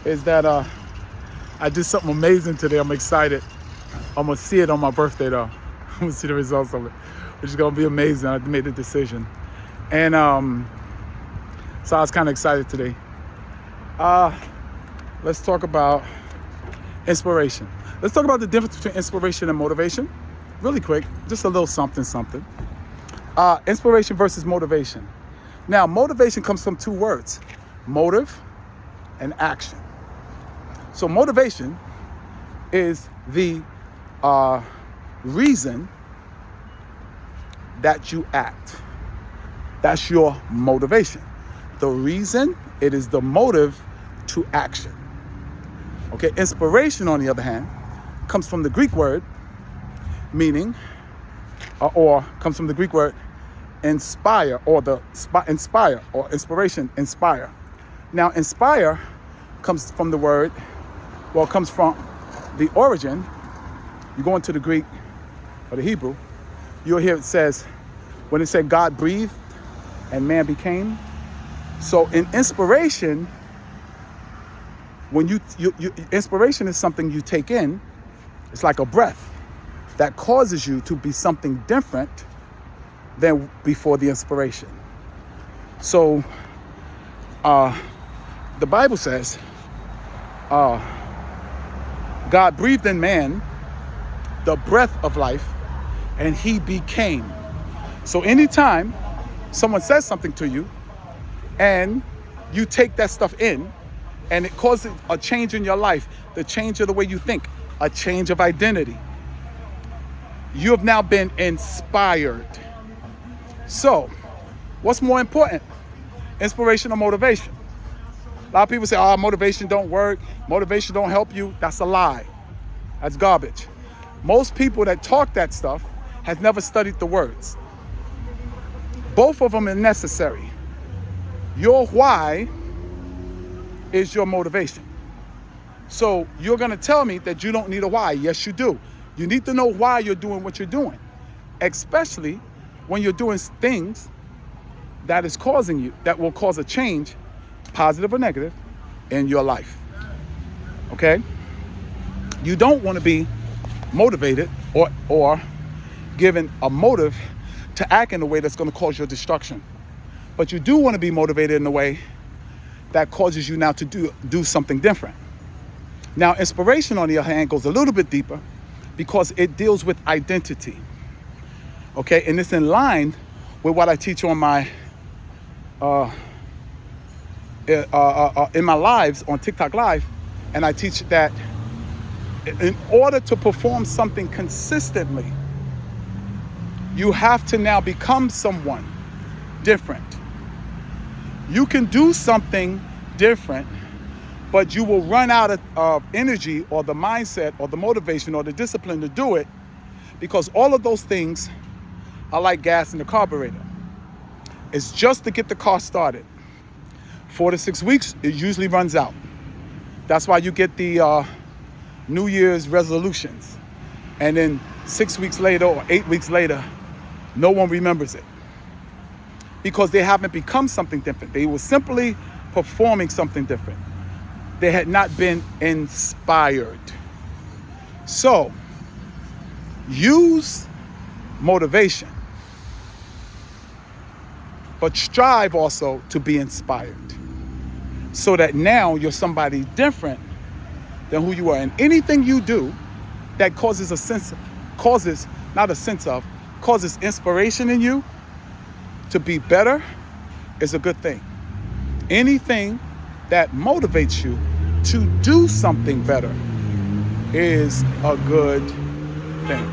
is that I did something amazing today. I'm excited. I'm gonna see it on my birthday though. I'm gonna see the results of it, which is gonna be amazing. I made the decision, and so I was kind of excited today. Let's talk about inspiration. Let's talk about the difference between inspiration and motivation. Really quick, just a little something. Inspiration versus motivation. Now, motivation comes from two words: motive and action. So motivation is the reason that you act. That's your motivation. The reason, it is the motive to action. Okay, inspiration, on the other hand, comes from the Greek word meaning, or comes from the Greek word inspire, or inspire, or inspiration, inspire. Now, inspire comes from the word, comes from the origin. You go into the Greek or the Hebrew, you'll hear it says, when it said God breathed and man became. So in inspiration, when you inspiration is something you take in. It's like a breath that causes you to be something different than before the inspiration. So the Bible says God breathed in man the breath of life and he became. So anytime someone says something to you and you take that stuff in and it causes a change in your life, the change of the way you think, a change of identity, you have now been inspired. So what's more important, inspiration or motivation? A lot of people say, motivation don't work, motivation don't help you. That's a lie. That's garbage. Most people that talk that stuff has never studied the words. Both of them are necessary. Your why is your motivation. So you're gonna tell me that you don't need a why. Yes, you do. You need to know why you're doing what you're doing, especially when you're doing things that is causing you, that will cause a change, positive or negative, in your life. Okay? You don't want to be motivated or given a motive to act in a way that's going to cause your destruction. But you do want to be motivated in a way that causes you now to do something different. Now, inspiration, on the other hand, goes a little bit deeper because it deals with identity. Okay, and it's in line with what I teach on my in my lives on TikTok Live, and I teach that in order to perform something consistently, you have to now become someone different. You can do something different, but you will run out of energy or the mindset or the motivation or the discipline to do it, because all of those things are like gas in the carburetor. It's just to get the car started. 4 to 6 weeks, it usually runs out. That's why you get the New Year's resolutions. And then 6 weeks later or 8 weeks later, no one remembers it. Because they haven't become something different. They were simply performing something different. They had not been inspired. So, use motivation, but strive also to be inspired, so that now you're somebody different than who you are. And anything you do that causes inspiration in you to be better is a good thing. Anything that motivates you to do something better is a good thing.